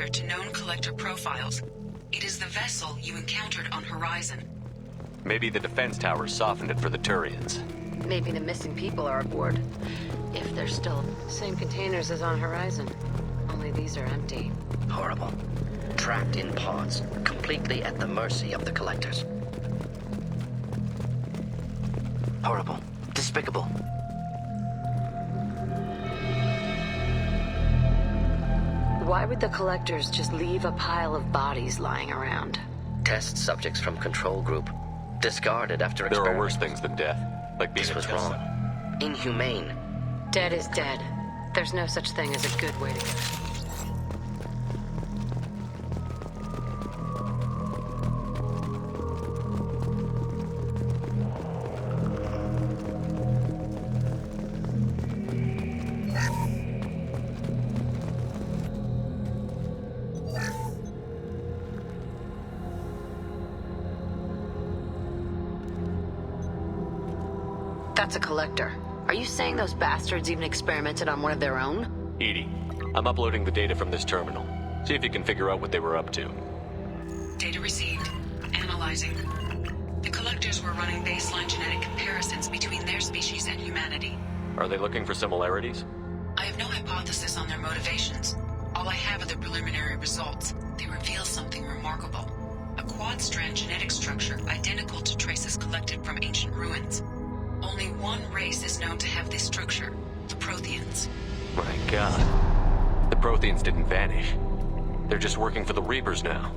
tracker to known collector profiles. It is the vessel you encountered on Horizon. Maybe the defense towers softened it for the Turians. Maybe the missing people are aboard. If they're still same containers as on Horizon. Only these are empty. Horrible. Trapped in pods, completely at the mercy of the collectors. Horrible. Despicable. Why would the collectors just leave a pile of bodies lying around? Test subjects from control group. Discarded after There experiment. are worse things than death, like being This was a test wrong. Inhumane. Dead is dead. There's no such thing as a good way to go. That's a collector. Are you saying those bastards even experimented on one of their own? Edie, I'm uploading the data from this terminal. See if you can figure out what they were up to. Data received. Analyzing. The collectors were running baseline genetic comparisons between their species and humanity. Are they looking for similarities? I have no hypothesis on their motivations. All I have are the preliminary results. They reveal something remarkable. A quad-strand genetic structure identical to traces collected from ancient ruins. Only one race is known to have this structure, the Protheans. My god. The Protheans didn't vanish. They're just working for the Reapers now.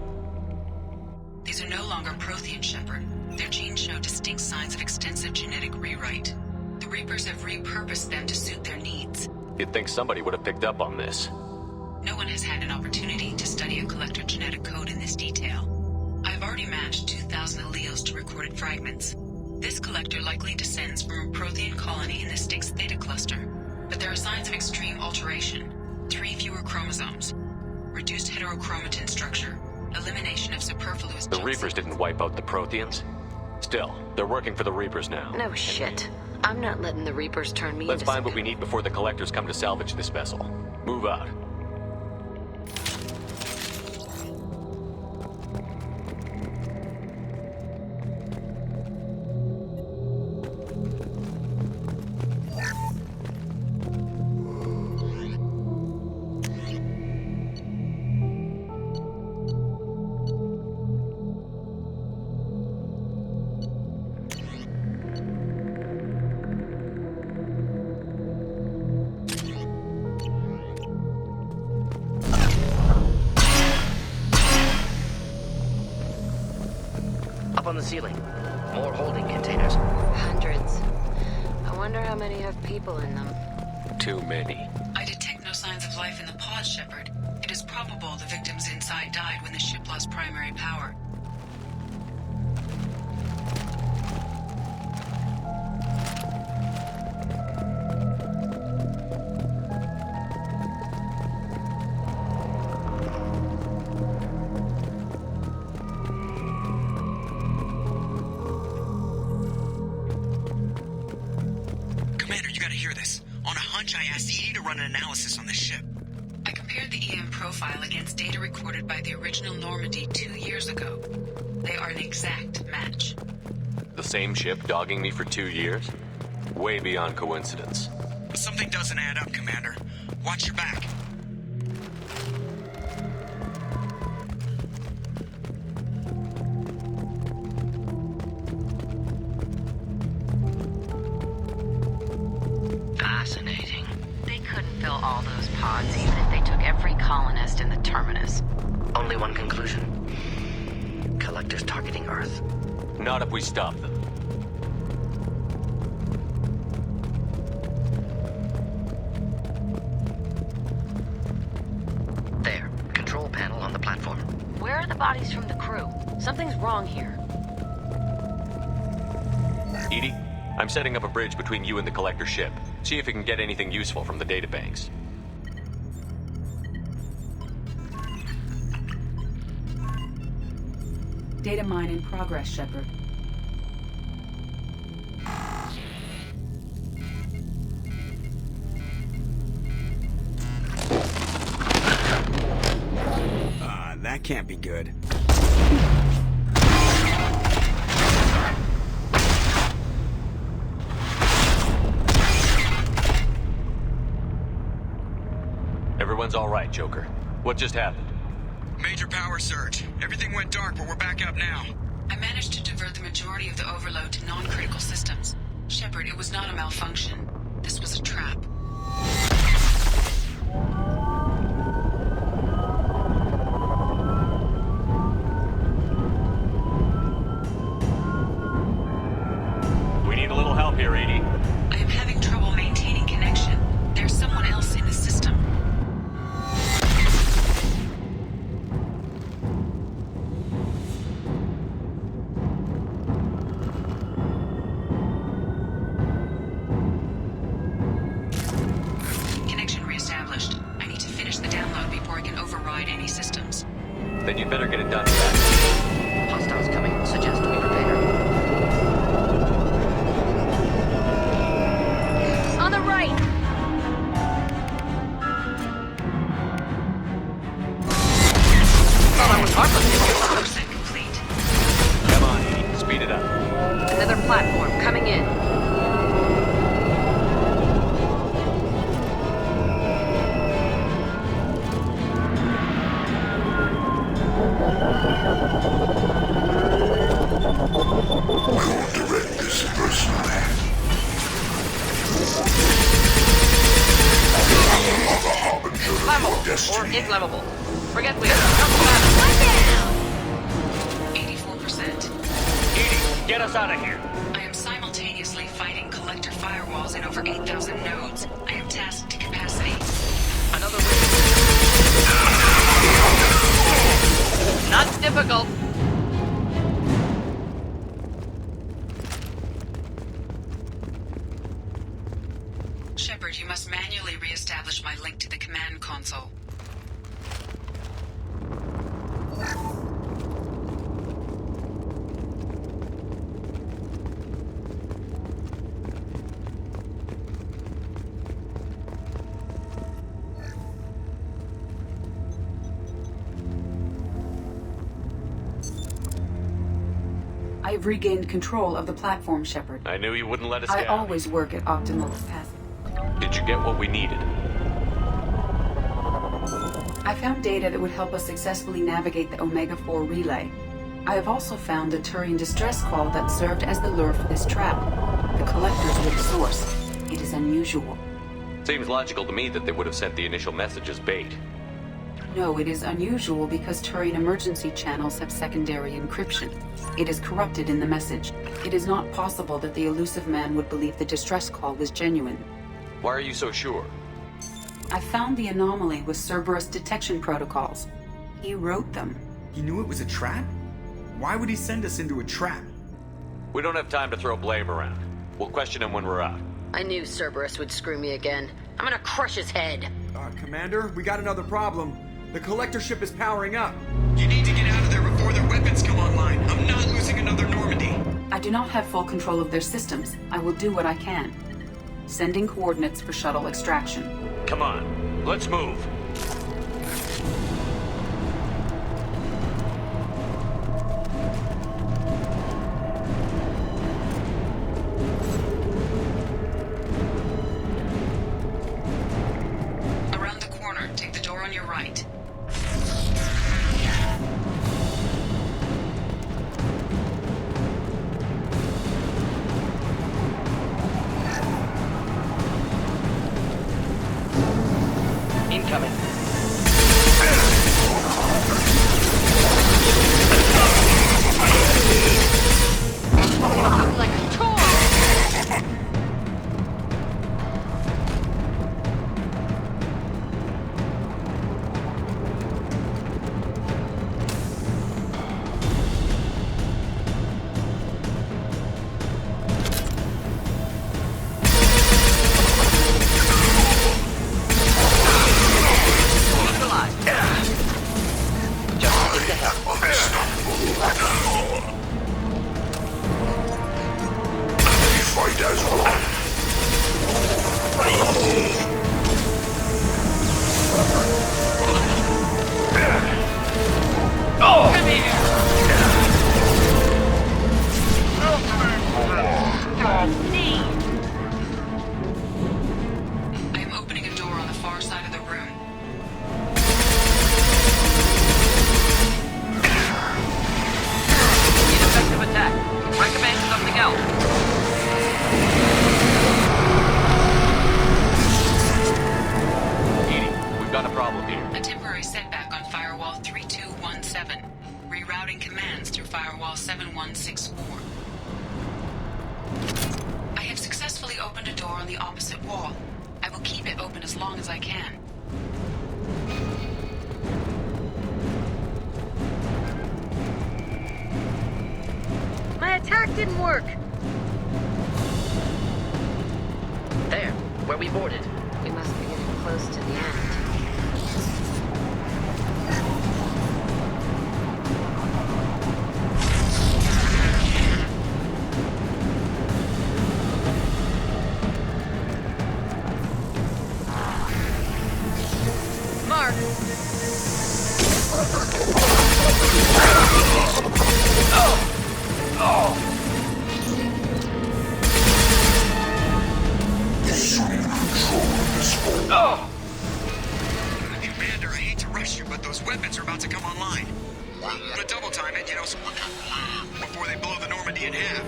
These are no longer Prothean, Shepard. Their genes show distinct signs of extensive genetic rewrite. The Reapers have repurposed them to suit their needs. You'd think somebody would have picked up on this. No one has had an opportunity to study a collector genetic code in this detail. I've already matched 2,000 alleles to recorded fragments. This collector likely descends from a Prothean colony in the Styx Theta cluster, but there are signs of extreme alteration. 3 fewer chromosomes, reduced heterochromatin structure, elimination of superfluous The gene Reapers didn't wipe out the Protheans. Still, they're working for the Reapers now. No shit. I'm not letting the Reapers turn me Let's into find what we need before the Collectors come to salvage this vessel. Move out. On the ceiling. More holding containers. Hundreds. I wonder how many have people in them. Too many. I detect no signs of life in the pod, Shepard. It is probable the victims inside died when the ship lost primary power. I asked Edie to run an analysis on this ship. I compared the EM profile against data recorded by the original Normandy 2 years ago. They are an exact match. The same ship dogging me for 2 years? Way beyond coincidence. Something doesn't add up, Commander. Watch your back. Fascinating. They couldn't fill all those pods even if they took every colonist in the terminus. Only one conclusion. Collectors targeting Earth. Not if we stop them. There. Control panel on the platform. Where are the bodies from the crew? Something's wrong here. Edie, I'm setting up a bridge between you and the Collector ship. See if you can get anything useful from the databanks. Data mine in progress, Shepard. can't be good. Everyone's all right, Joker. What just happened? Major power surge. Everything went dark, but we're back up now. I managed to divert the majority of the overload to non-critical systems. Shepard, it was not a malfunction. This was a trap. We need a little help here, Edie. I am having trouble maintaining connection. There's someone else in the system. Connection reestablished. I need to finish the download before I can override any systems. Then you'd better get it done fast. Hostiles coming. Suggest we prepare. On the right! Oh, that was harmless. 100% complete. Come on, Edie. Speed it up. Another platform coming in. Flammable or inflammable. Forget we have 84%. Edie, get us out of here. I am simultaneously fighting collector firewalls in over 8,000 nodes. I am tasked to capacity. Another win. Not difficult. Shepard, you must manually reestablish my link to the command console. I've regained control of the platform, Shepard. I knew you wouldn't let us I down. always work at optimal capacity. Did you get what we needed? I found data that would help us successfully navigate the Omega-4 relay. I have also found a Turian distress call that served as the lure for this trap. The collectors were the source. It is unusual. Seems logical to me that they would have sent the initial message as bait. No, it is unusual because Turian emergency channels have secondary encryption. It is corrupted in the message. It is not possible that the elusive man would believe the distress call was genuine. Why are you so sure? I found the anomaly with Cerberus detection protocols. He wrote them. He knew it was a trap? Why would he send us into a trap? We don't have time to throw blame around. We'll question him when we're out. I knew Cerberus would screw me again. I'm gonna crush his head. Commander, we got another problem. The collector ship is powering up. You need to get out of there before their weapons come online. I'm not losing another Normandy. I do not have full control of their systems. I will do what I can. Sending coordinates for shuttle extraction. Come on, let's move. Around the corner, take the door on your right. Incoming. out. Edie, we've got a problem here. A temporary setback on Firewall 3217. Rerouting commands through Firewall 7164. I have successfully opened a door on the opposite wall. I will keep it open as long as I can. My attack didn't work. There, where we boarded. We must be getting close to the end. Mark! Commander, I hate to rush you, but those weapons are about to come online. I'm gonna double time it, so before they blow the Normandy in half.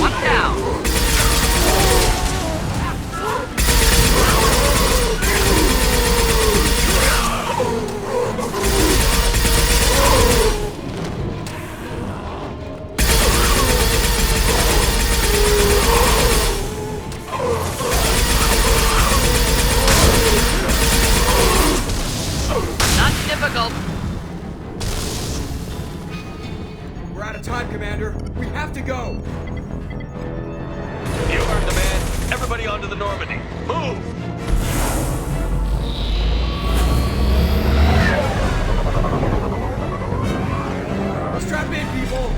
Watch out! Not difficult. We're out of time, Commander. We have to go. You heard the man. Everybody onto the Normandy. Move! Strap in, people.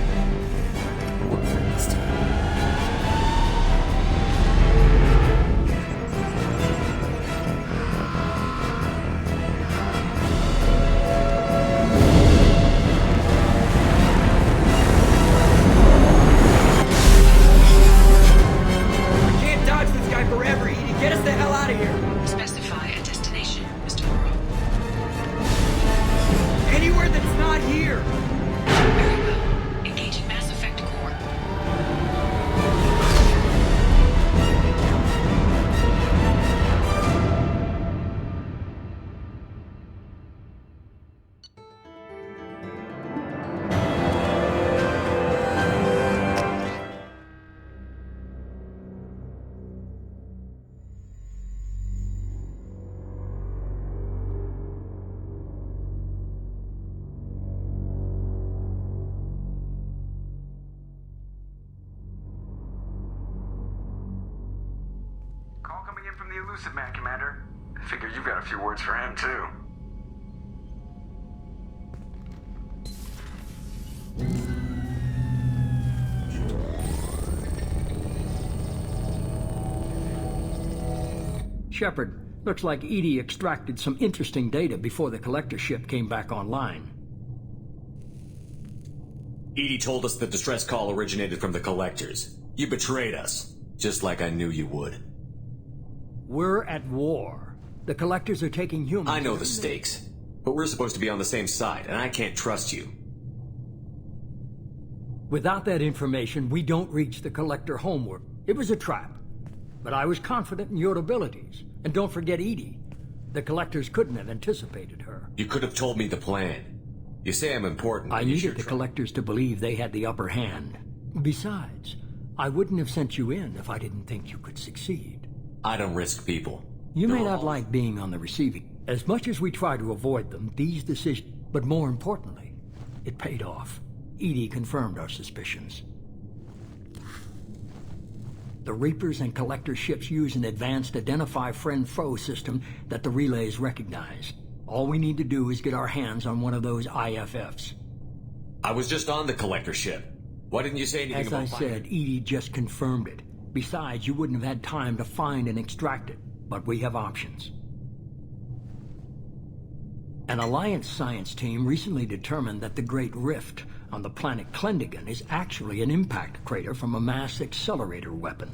We can't dodge this guy forever, Edie. Get us the hell out of here. Specify a destination, Mr. Morrow. Anywhere that's not here. Very well. Engaging MassEffect core. Call coming in from the Elusive Man, Commander. I figure you've got a few words for him, too. Shepard, looks like Edie extracted some interesting data before the collector ship came back online. Edie told us the distress call originated from the collectors. You betrayed us, just like I knew you would. We're at war. The collectors are taking humans. I know the stakes, but we're supposed to be on the same side, and I can't trust you. Without that information, we don't reach the collector homeward. It was a trap. But I was confident in your abilities. And don't forget Edie. The collectors couldn't have anticipated her. You could have told me the plan. You say I'm important. I but you needed sure the try. collectors to believe they had the upper hand. Besides, I wouldn't have sent you in if I didn't think you could succeed. I don't risk people. You may They're not all- like being on the receiving. As much as we try to avoid them, these decisions... But more importantly, it paid off. Edie confirmed our suspicions. The Reapers and Collector ships use an advanced Identify Friend-Foe system that the relays recognize. All we need to do is get our hands on one of those IFFs. I was just on the collector ship. Why didn't you say anything As about I said, Edie just confirmed it. Besides, you wouldn't have had time to find and extract it. But we have options. An Alliance science team recently determined that the Great Rift on the planet Klendigan is actually an impact crater from a mass accelerator weapon.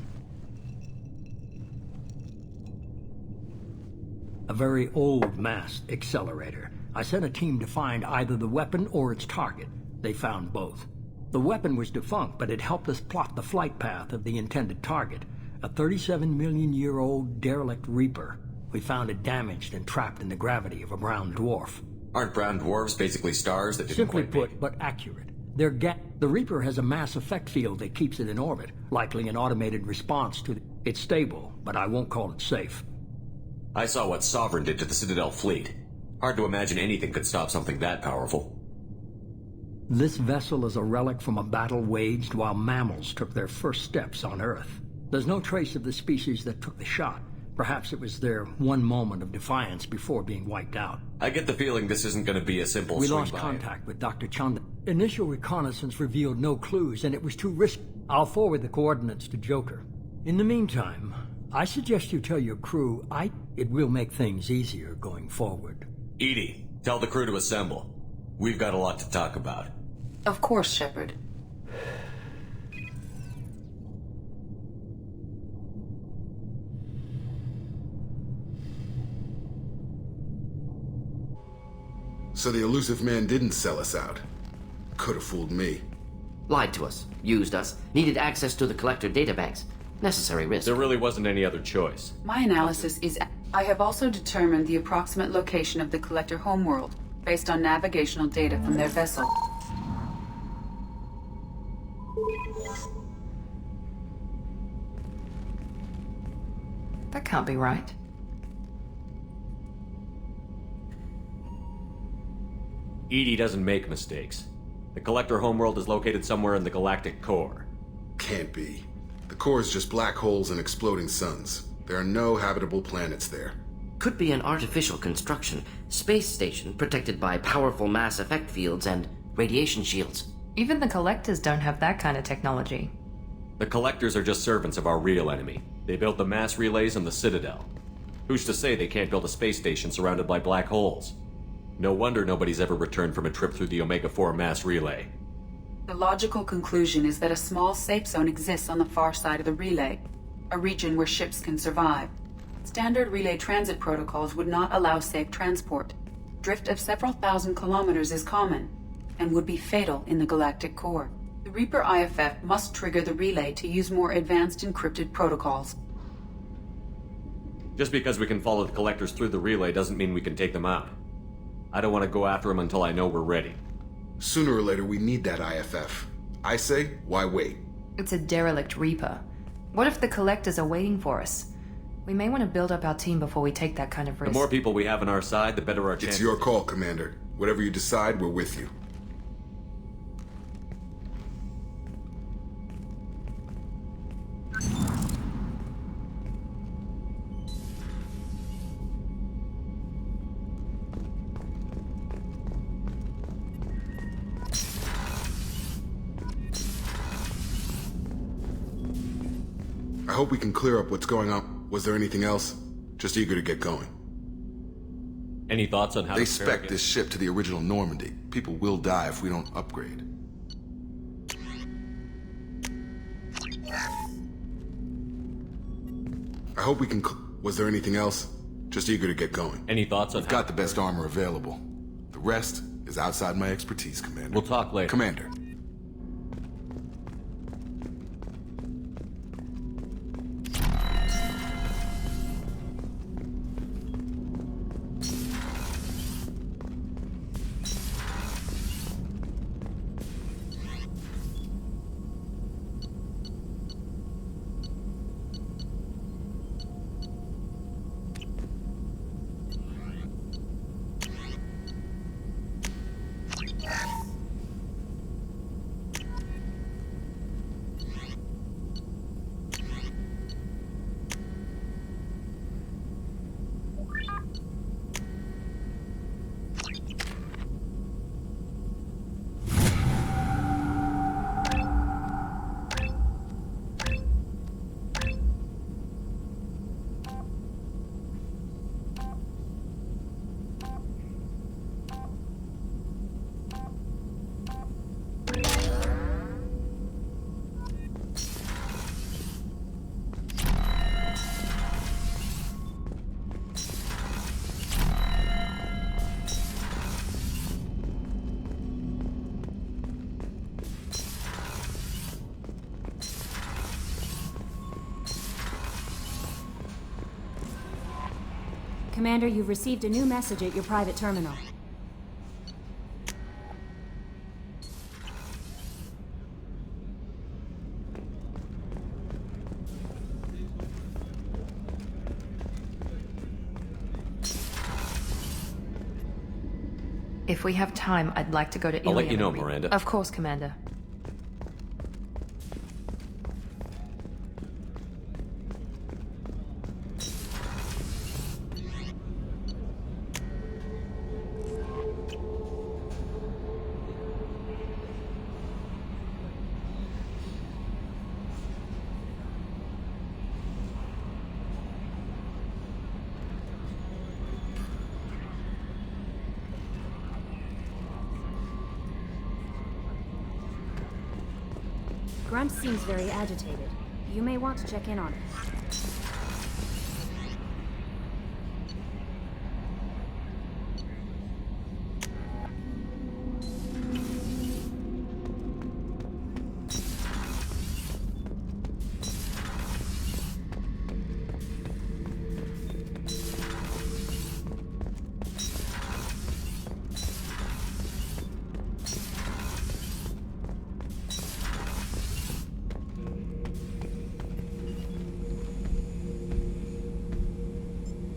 A very old mass accelerator. I sent a team to find either the weapon or its target. They found both. The weapon was defunct, but it helped us plot the flight path of the intended target. A 37-million-year-old derelict Reaper. We found it damaged and trapped in the gravity of a brown dwarf. Aren't brown dwarfs basically stars that didn't Simply quite put, make it? but accurate. The Reaper has a mass effect field that keeps it in orbit, likely an automated response to It's stable, but I won't call it safe. I saw what Sovereign did to the Citadel fleet. Hard to imagine anything could stop something that powerful. This vessel is a relic from a battle waged while mammals took their first steps on Earth. There's no trace of the species that took the shot. Perhaps it was their one moment of defiance before being wiped out. I get the feeling this isn't going to be a simple We swing lost by. contact with Dr. Chanda. Initial reconnaissance revealed no clues, and it was too risky. I'll forward the coordinates to Joker. In the meantime, I suggest you tell your crew it will make things easier going forward. Edie, tell the crew to assemble. We've got a lot to talk about. Of course, Shepard. So the elusive man didn't sell us out. Could have fooled me. Lied to us, used us, needed access to the collector databanks. Necessary risk. There really wasn't any other choice. My analysis is... I have also determined the approximate location of the collector homeworld, based on navigational data from their vessel. That can't be right. Edie doesn't make mistakes. The Collector homeworld is located somewhere in the galactic core. Can't be. The core is just black holes and exploding suns. There are no habitable planets there. Could be an artificial construction, space station protected by powerful mass effect fields and radiation shields. Even the Collectors don't have that kind of technology. The Collectors are just servants of our real enemy. They built the mass relays and the Citadel. Who's to say they can't build a space station surrounded by black holes? No wonder nobody's ever returned from a trip through the Omega-4 mass relay. The logical conclusion is that a small safe zone exists on the far side of the relay, a region where ships can survive. Standard relay transit protocols would not allow safe transport. Drift of several thousand kilometers is common, and would be fatal in the galactic core. The Reaper IFF must trigger the relay to use more advanced encrypted protocols. Just because we can follow the Collectors through the relay doesn't mean we can take them out. I don't want to go after them until I know we're ready. Sooner or later, we need that IFF. I say, why wait? It's a derelict Reaper. What if the Collectors are waiting for us? We may want to build up our team before we take that kind of risk. The more people we have on our side, the better our chances. It's your call, Commander. Whatever you decide, we're with you. I hope we can clear up what's going on. Was there anything else? Just eager to get going. Any thoughts on how They to spec this ship to the original Normandy. People will die if we don't upgrade. I hope we can... Was there anything else? Just eager to get going. Any thoughts on We've got the best armor available. The rest is outside my expertise, Commander. We'll talk later. Commander. Commander, you've received a new message at your private terminal. If we have time, I'd like to go to I'll let Ilium you know, and Miranda. Of course, Commander. Grunt seems very agitated. You may want to check in on him.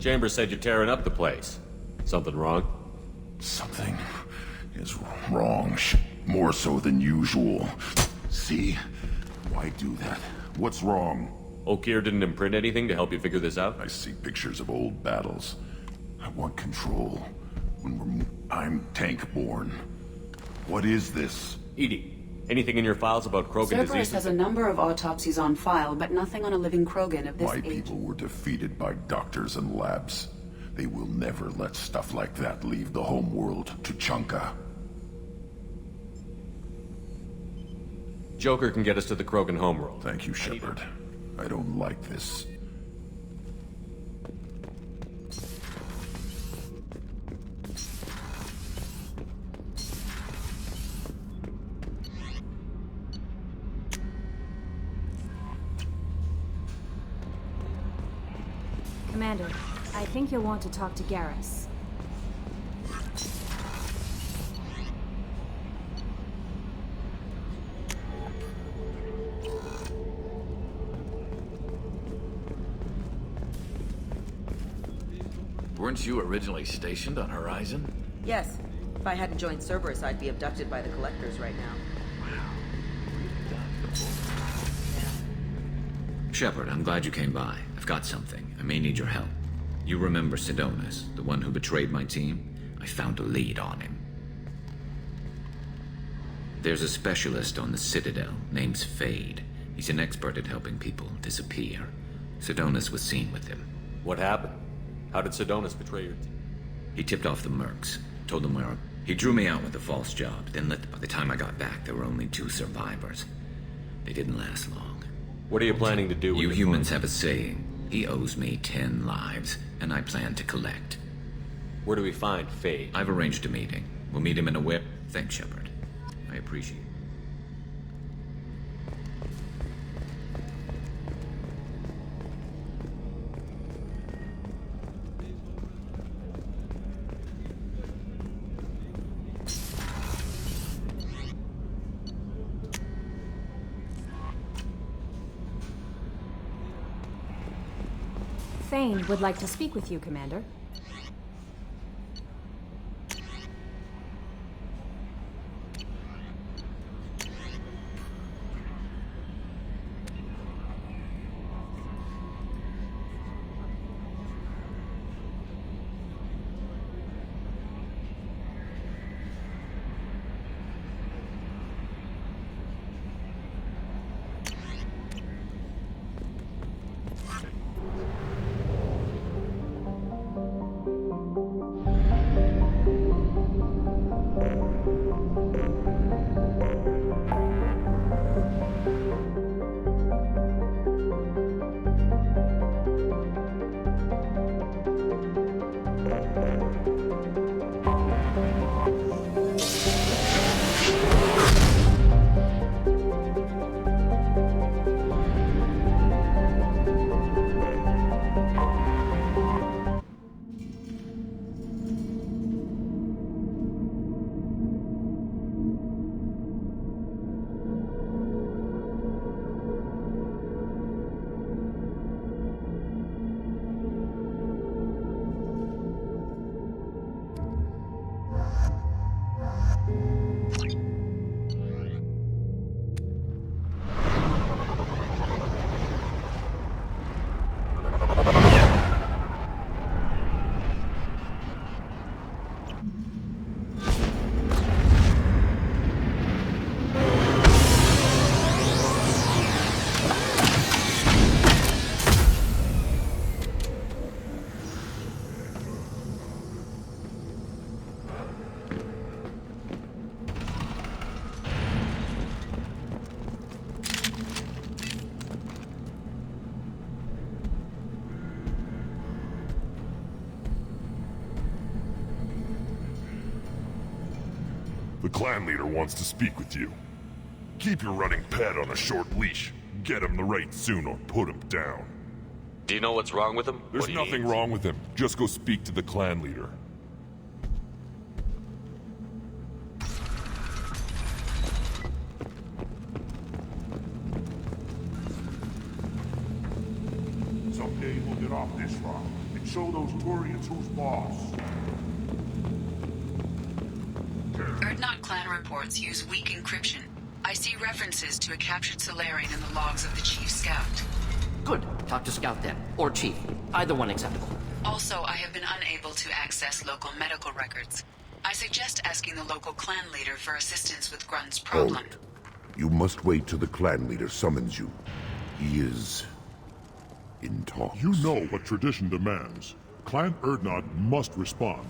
Chambers said you're tearing up the place. Something wrong? Something is wrong. More so than usual. See? Why do that? What's wrong? Okier didn't imprint anything to help you figure this out? I see pictures of old battles. I want control. I'm tank-born. What is this? EDI, anything in your files about Krogan Cerberus diseases? has a number of autopsies on file, but nothing on a living Krogan of this My age. people were defeated by doctors and labs. They will never let stuff like that leave the home world to Chunka. Joker can get us to the Krogan homeworld. Thank you, Shepard. I don't like this. Commander, I think you'll want to talk to Garrus. Weren't you originally stationed on Horizon? Yes. If I hadn't joined Cerberus, I'd be abducted by the Collectors right now. Shepard, I'm glad you came by. I've got something. I may need your help. You remember Sidonis, the one who betrayed my team? I found a lead on him. There's a specialist on the Citadel named Fade. He's an expert at helping people disappear. Sidonis was seen with him. What happened? How did Sidonis betray your team? He tipped off the mercs, told them where... He drew me out with a false job, then by the time I got back, there were only 2 survivors. They didn't last long. What are you planning to do with You humans have a saying. He owes me 10 lives, and I plan to collect. Where do we find Fade? I've arranged a meeting. We'll meet him in a whip. Thanks, Shepard. I appreciate it. Thane would like to speak with you, Commander. The clan leader wants to speak with you. Keep your running pet on a short leash. Get him the right soon or put him down. Do you know what's wrong with him? There's nothing wrong with him. Just go speak to the clan leader. Someday we'll get off this rock and show those Turians who's boss. Erdnot clan reports use weak encryption. I see references to a captured Solarian in the logs of the Chief Scout. Good. Talk to Scout then. Or Chief. Either one acceptable. Also, I have been unable to access local medical records. I suggest asking the local clan leader for assistance with Grunt's problem. Hold. You must wait till the clan leader summons you. He is in talks. You know what tradition demands. Clan Erdnot must respond.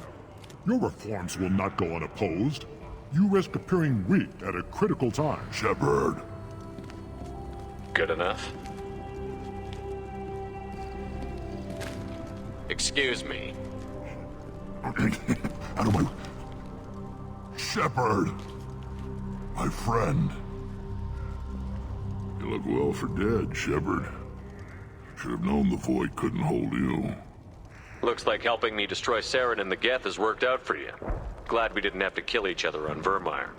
Your reforms will not go unopposed. You risk appearing weak at a critical time. Shepard. Good enough. Excuse me. Out of my... Shepard! My friend. You look well for dead, Shepard. Should have known the Void couldn't hold you. Looks like helping me destroy Saren and the Geth has worked out for you. Glad we didn't have to kill each other on Vermeer.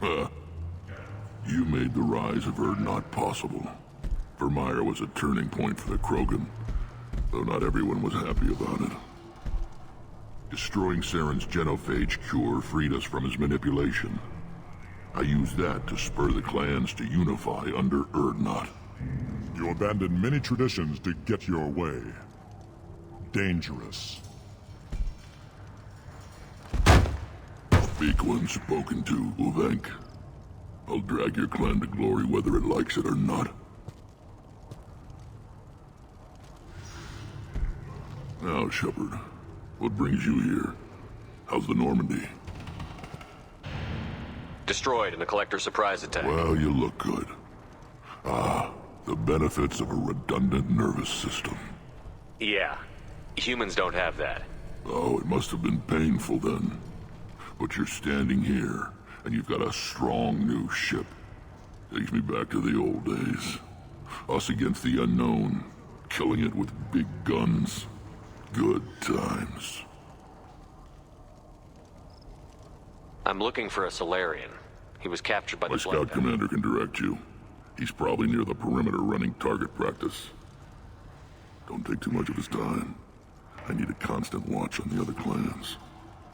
You made the rise of Erdnot possible. Vermeer was a turning point for the Krogan, though not everyone was happy about it. Destroying Saren's genophage cure freed us from his manipulation. I used that to spur the clans to unify under Erdnot. You abandoned many traditions to get your way. Dangerous. Speak when spoken to, Uvenk. I'll drag your clan to glory whether it likes it or not. Now, Shepard, what brings you here? How's the Normandy? Destroyed in a collector surprise attack. Well, you look good. Ah, the benefits of a redundant nervous system. Yeah. Humans don't have that. Oh, it must have been painful then. But you're standing here, and you've got a strong new ship. Takes me back to the old days. Us against the unknown, killing it with big guns. Good times. I'm looking for a Solarian. He was captured by My the scout commander can direct you. He's probably near the perimeter running target practice. Don't take too much of his time. I need a constant watch on the other clans.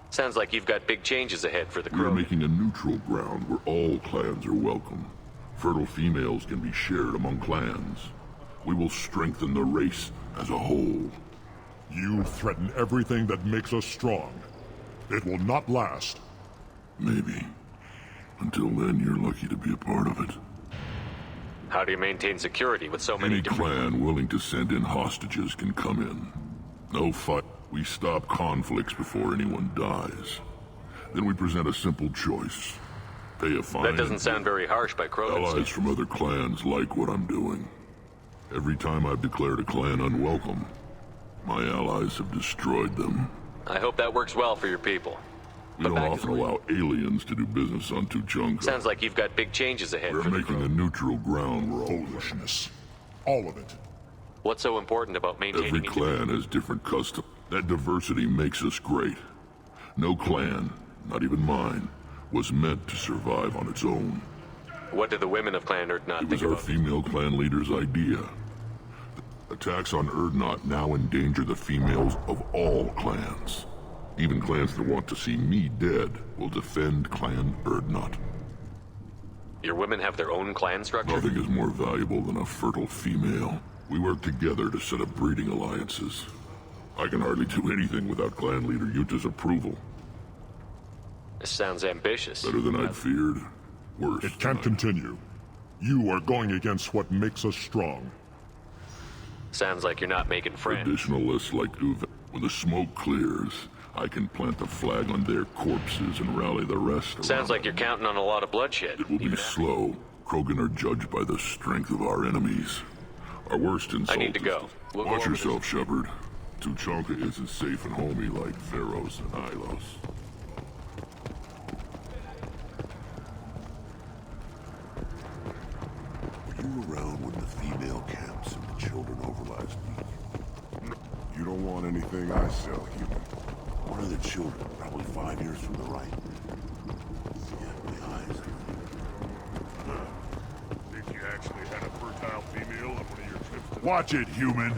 Sounds like you've got big changes ahead for the crew. We're making a neutral ground where all clans are welcome. Fertile females can be shared among clans. We will strengthen the race as a whole. You threaten everything that makes us strong. It will not last. Maybe. Until then, you're lucky to be a part of it. How do you maintain security with so many Any clan willing to send in hostages can come in. No fight. We stop conflicts before anyone dies. Then we present a simple choice. Pay a fine. That doesn't sound very harsh by Krogan. Allies from other clans like what I'm doing. Every time I've declared a clan unwelcome, my allies have destroyed them. I hope that works well for your people. We don't often allow aliens to do business on Tuchanka. Sounds like you've got big changes ahead. We're making a neutral ground where foolishness. All of it. What's so important about maintaining Every clan has different customs. That diversity makes us great. No clan, not even mine, was meant to survive on its own. What did the women of Clan Erdnot think about it? It was our female clan leader's idea. Attacks on Erdnot now endanger the females of all clans. Even clans that want to see me dead will defend Clan Erdnot. Your women have their own clan structure? Nothing is more valuable than a fertile female. We work together to set up breeding alliances. I can hardly do anything without clan leader Yuta's approval. This sounds ambitious. Better than I'd feared. Worse. It can't continue. You are going against what makes us strong. Sounds like you're not making friends. Traditionalists like Uve. When the smoke clears, I can plant the flag on their corpses and rally the rest. Sounds like you're counting on a lot of bloodshed. It will be slow. Krogan are judged by the strength of our enemies. Our worst insult. I need to go. Watch yourself, Shepard. Tuchanka isn't safe and homey like Pharaohs and Ilos. camps and the children over last week. You don't want anything I sell, human. One of the children, probably 5 years from the right. Yeah, my eyes. Think you actually had a fertile female on one of your trips? Watch it, human!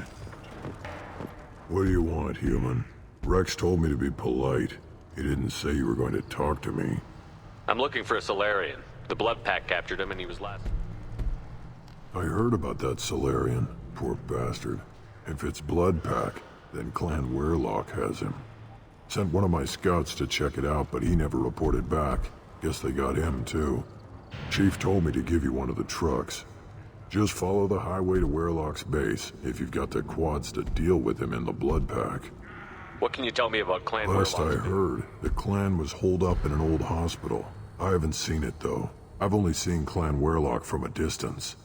What do you want, human? Rex told me to be polite. He didn't say you were going to talk to me. I'm looking for a Solarian. The Blood Pack captured him and he was last. I heard about that Solarian. Poor bastard. If it's Blood Pack, then Clan Weirlock has him. Sent one of my scouts to check it out, but he never reported back. Guess they got him, too. Chief told me to give you one of the trucks. Just follow the highway to Weirlock's base, if you've got the quads to deal with him in the Blood Pack. What can you tell me about Clan Last I Weirlock's heard, the clan was holed up in an old hospital. I haven't seen it, though. I've only seen Clan Weirlock from a distance.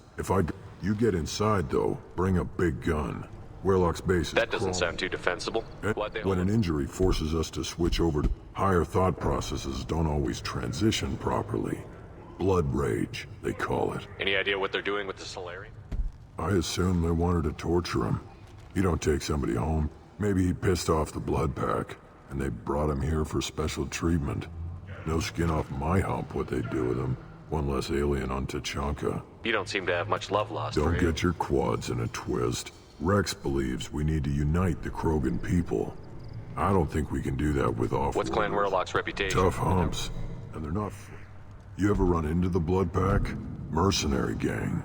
You get inside, though, bring a big gun. Weirlock's base is That doesn't sound too defensible. When an injury forces us to switch over to higher thought processes don't always transition properly. Blood rage, they call it. Any idea what they're doing with the Solarian? I assume they wanted to torture him. You don't take somebody home. Maybe he pissed off the Blood Pack, and they brought him here for special treatment. No skin off my hump what they do with him. One less alien on Tachanka. You don't seem to have much love lost for Don't him. get your quads in a twist. Rex believes we need to unite the Krogan people. I don't think we can do that with off. What's Clan Weirlock's reputation? Tough humps, and they're not. You ever run into the Blood Pack? Mercenary gang.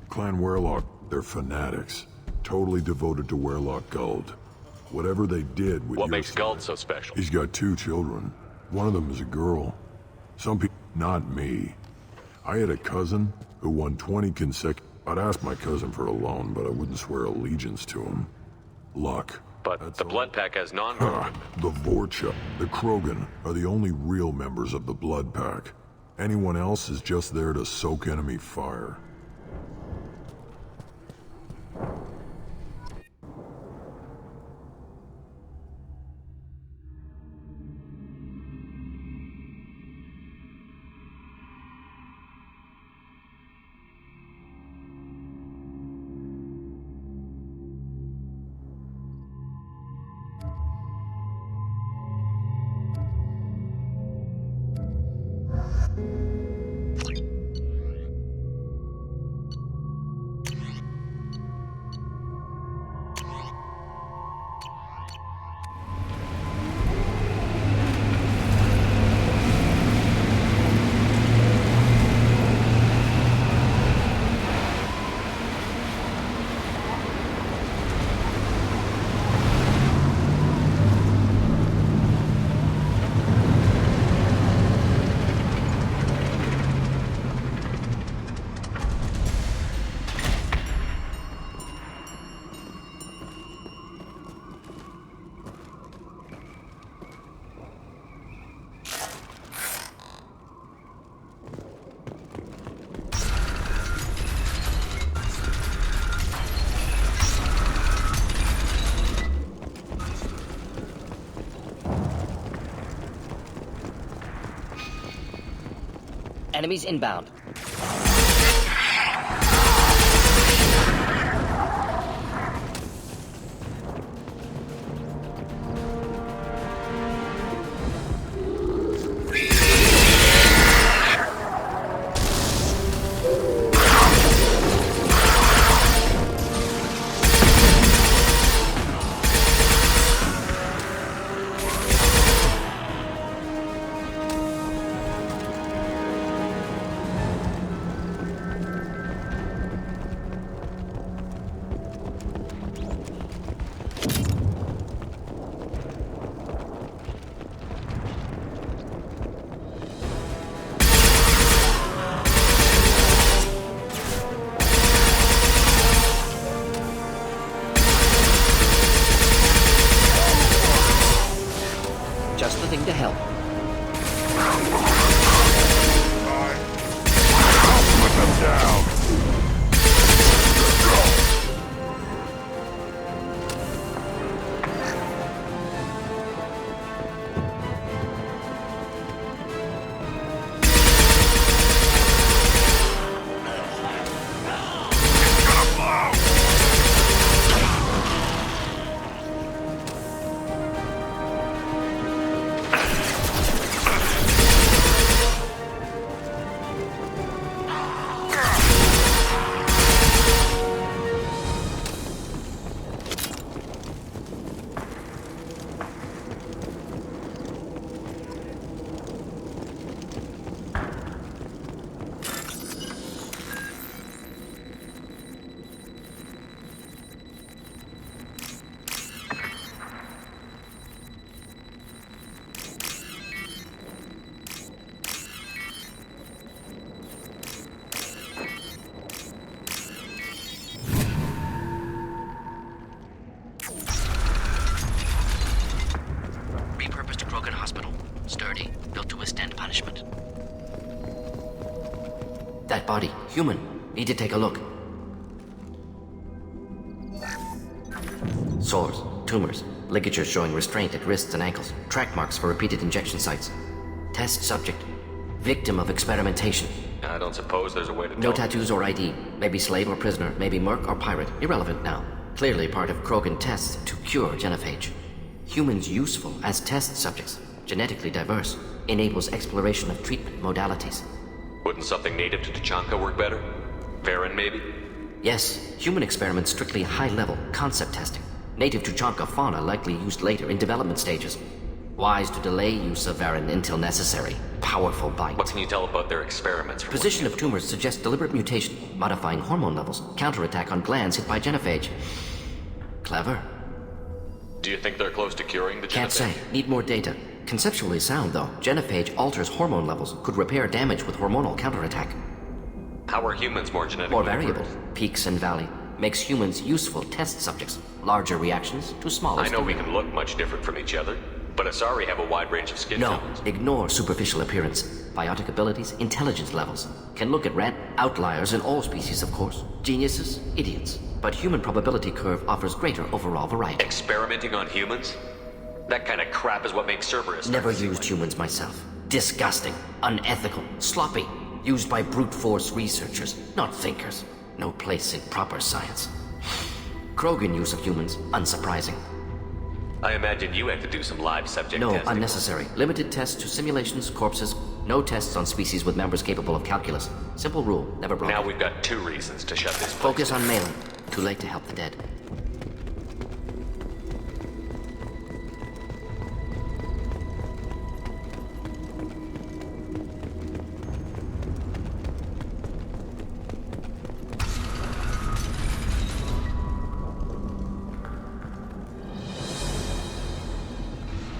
Clan Weirlock, they're fanatics. Totally devoted to Weirlock Guld. Whatever they did with What makes Guld so special? He's got 2 children. One of them is a girl. Some people, not me. I had a cousin who won 20 consecutive. I'd ask my cousin for a loan, but I wouldn't swear allegiance to him. Luck. But the Blood Pack has The Vorcha, the Krogan, are the only real members of the Blood Pack. Anyone else is just there to soak enemy fire. Enemies inbound. Just the thing to help. Put them down. It's gonna blow. withstand punishment. That body, human. Need to take a look. Sores, tumors, ligatures showing restraint at wrists and ankles, track marks for repeated injection sites. Test subject. Victim of experimentation. I don't suppose there's a way to No tell. tattoos or ID. Maybe slave or prisoner. Maybe merc or pirate. Irrelevant now. Clearly part of Krogan tests to cure genophage. Humans useful as test subjects. Genetically diverse. Enables exploration of treatment modalities. Wouldn't something native to Tachanka work better? Varen, maybe? Yes, human experiments strictly high-level concept testing. Native Tachanka fauna likely used later in development stages. Wise to delay use of Varen until necessary. Powerful bite. What can you tell about their experiments? Position of tumors suggests deliberate mutation, modifying hormone levels, counterattack on glands hit by genophage. Clever. Do you think they're close to curing the genophage? Can't say. Need more data. Conceptually sound, though. Genophage alters hormone levels, could repair damage with hormonal counterattack. How are humans more genetically More variable. diverse? Peaks and valley. Makes humans useful test subjects. Larger reactions to smaller. I know we can look much different from each other, but Asari have a wide range of skin No, tones. ignore superficial appearance. Biotic abilities, intelligence levels. Can look at outliers in all species, of course. Geniuses, idiots. But human probability curve offers greater overall variety. Experimenting on humans? That kind of crap is what makes Cerberus. Never used humans myself. Disgusting, unethical, sloppy. Used by brute force researchers, not thinkers. No place in proper science. Krogan use of humans, unsurprising. I imagine you had to do some live subject No, testing. unnecessary. Limited tests to simulations, corpses. No tests on species with members capable of calculus. Simple rule, never broken. Now we've got 2 reasons to shut this place Focus down. on Malin. Too late to help the dead.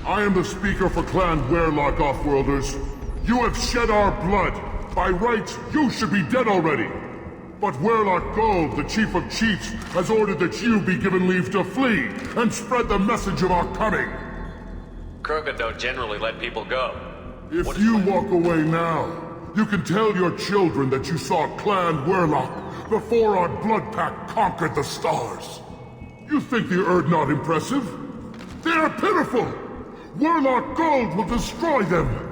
I am the speaker for Clan Werlock, Offworlders. You have shed our blood. By rights, you should be dead already. But Werlock Gold, the Chief of Chiefs, has ordered that you be given leave to flee and spread the message of our coming. Krogan don't generally let people go. If you walk away now, you can tell your children that you saw Clan Werlock before our blood pact conquered the stars. You think the Erd not impressive? They are pitiful! Werlock Gold will destroy them!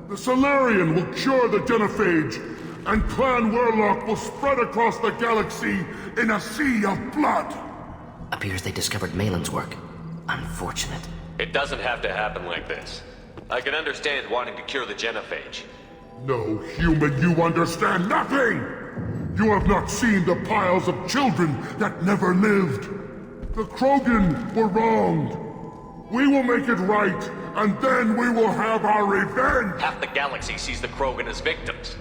The Solarian will cure the genophage, and Clan Werlock will spread across the galaxy in a sea of blood! Appears they discovered Malin's work. Unfortunate. It doesn't have to happen like this. I can understand wanting to cure the genophage. No, human, you understand nothing! You have not seen the piles of children that never lived. The Krogan were wronged. We will make it right, and then we will have our revenge! Half the galaxy sees the Krogan as victims.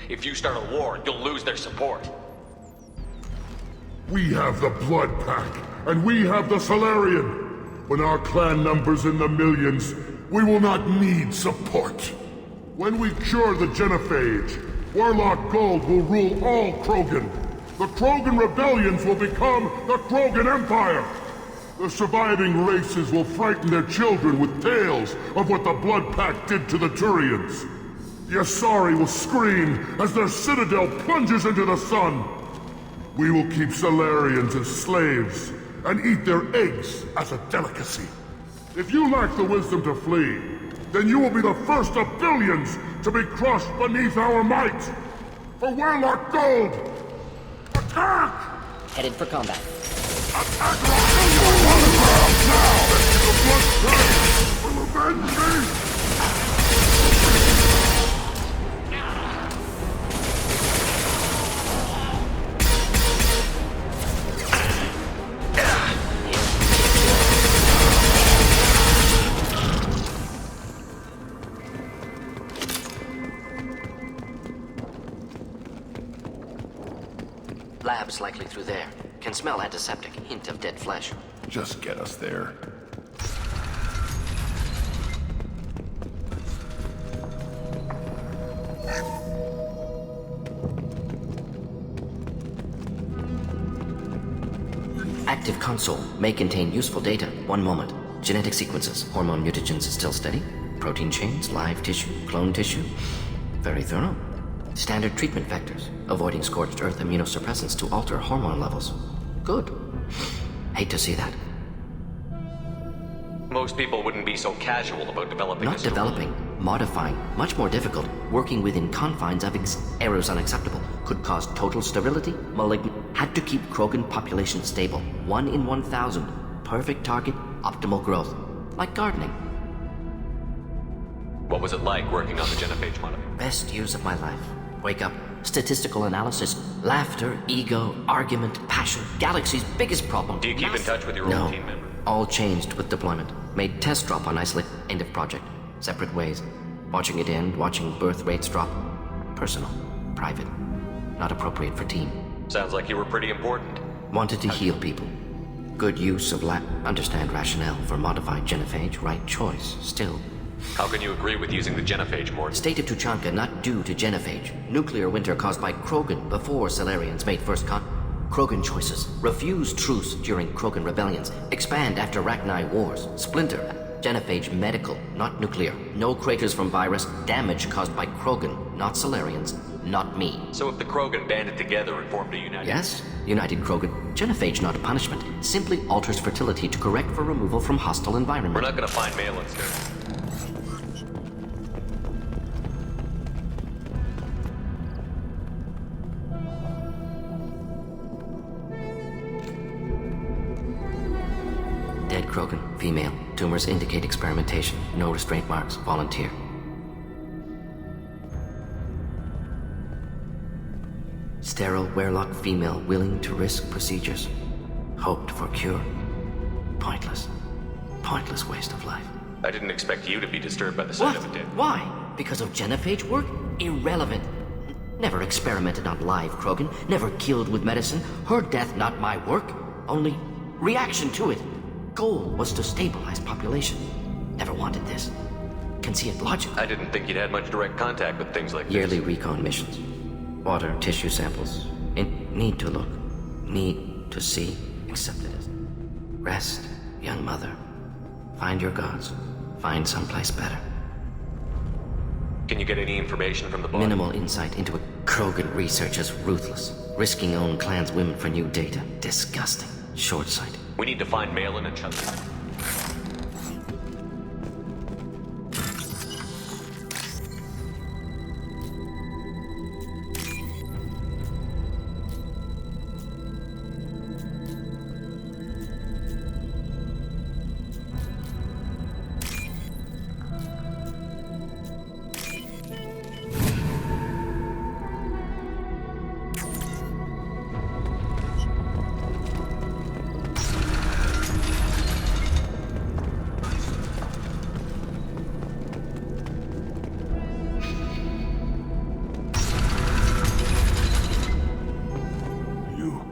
If you start a war, you'll lose their support. We have the Blood Pack, and we have the Solarian. When our clan numbers in the millions, we will not need support. When we cure the genophage, Werlock Gold will rule all Krogan. The Krogan rebellions will become the Krogan Empire. The surviving races will frighten their children with tales of what the Blood Pact did to the Turians. The Asari will scream as their citadel plunges into the sun. We will keep Solarians as slaves and eat their eggs as a delicacy. If you lack the wisdom to flee, then you will be the first of billions to be crushed beneath our might. For Werlock Gold, attack! Headed for combat. Lab's likely through there. Can smell antiseptic, hint of dead flesh. Just get us there. Active console may contain useful data. One moment. Genetic sequences. Hormone mutagens is still steady. Protein chains, live tissue, clone tissue. Very thorough. Standard treatment vectors, avoiding scorched earth immunosuppressants to alter hormone levels. Good. Hate to see that. Most people wouldn't be so casual about developing Not developing, modifying, much more difficult, working within confines of errors unacceptable, could cause total sterility, malignant, had to keep Krogan population stable, 1 in 1,000, perfect target, optimal growth, like gardening. What was it like working on the genophage modifier? Best years of my life. Wake up, statistical analysis, laughter, ego, argument, passion, galaxy's biggest problem. Do you keep in touch with your old team member? All changed with deployment. Made test drop on isolate, end of project. Separate ways. Watching it end, watching birth rates drop. Personal, private, not appropriate for team. Sounds like you were pretty important. Wanted to heal people. Good use of understand rationale for modified genophage, right choice, still. How can you agree with using the genophage more? State of Tuchanka not due to genophage. Nuclear winter caused by Krogan before Salarians made first Krogan choices. Refuse truce during Krogan rebellions. Expand after Rachni wars. Splinter. Genophage medical, not nuclear. No craters from virus. Damage caused by Krogan, not Salarians, not me. So if the Krogan banded together and formed a united... Yes, united Krogan. Genophage not a punishment. Simply alters fertility to correct for removal from hostile environment. We're not gonna find Malins there. Dead Krogan, female. Tumors indicate experimentation. No restraint marks. Volunteer. Sterile Werelock female willing to risk procedures. Hoped for cure. Pointless. Pointless waste of life. I didn't expect you to be disturbed by the sight of a dead. Why? Because of genophage work? Irrelevant. Never experimented on live Krogan. Never killed with medicine. Her death not my work. Only reaction to it. Goal was to stabilize population. Never wanted this. Can see it logical. I didn't think you'd had much direct contact with things like Yearly recon missions. Water, tissue samples. Need to look. Need to see. Accepted it. Rest, young mother. Find your gods. Find someplace better. Can you get any information from the body? Minimal insight into a Krogan research is ruthless. Risking own clan's women for new data. Disgusting. Short-sighted. We need to find Malin and Chun.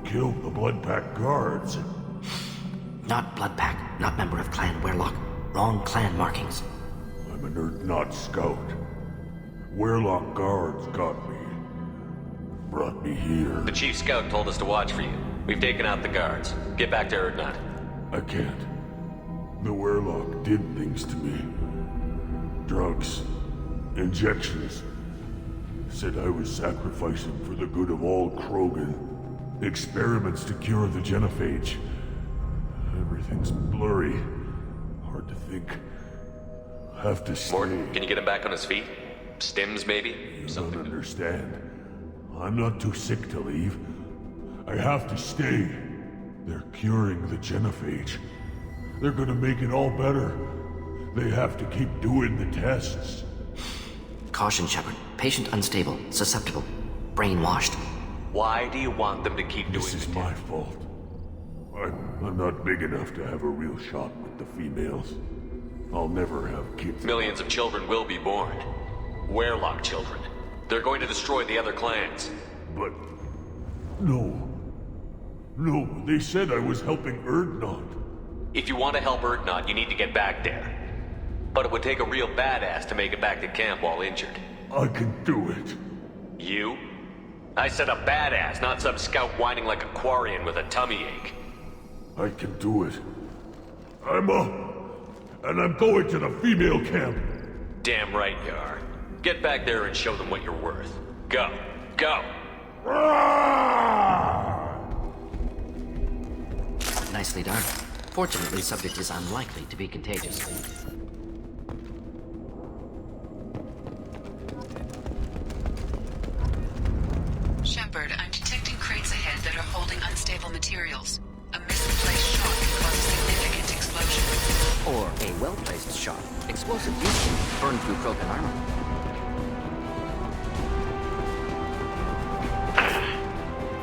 Killed the Blood Pack guards. Not Blood Pack, not member of Clan Werelock. Wrong clan markings. I'm an Urdnot scout. Werelock guards got me. Brought me here. The chief scout told us to watch for you. We've taken out the guards. Get back to Urdnot. I can't. The Werelock did things to me. Drugs. Injections. Said I was sacrificing for the good of all Krogan. Experiments to cure the genophage. Everything's blurry. Hard to think. Have to stay. Morton, can you get him back on his feet? Stims, maybe? You don't understand. I'm not too sick to leave. I have to stay. They're curing the genophage. They're gonna make it all better. They have to keep doing the tests. Caution, Shepard. Patient unstable, susceptible, brainwashed. Why do you want them to keep doing this? This is my fault. I'm not big enough to have a real shot with the females. I'll never have kids. Millions of children will be born. Werelock children. They're going to destroy the other clans. But... No. No, they said I was helping Urdnot. If you want to help Urdnot, you need to get back there. But it would take a real badass to make it back to camp while injured. I can do it. You? I said a badass, not some scout whining like a Quarian with a tummy ache. I can do it. I'm up. And I'm going to the female camp. Damn right you are. Get back there and show them what you're worth. Go. Go! Nicely done. Fortunately, subject is unlikely to be contagious. Shepard, I'm detecting crates ahead that are holding unstable materials. A misplaced shot can cause a significant explosion. Or a well-placed shot. Explosive usually burn through Krogan armor.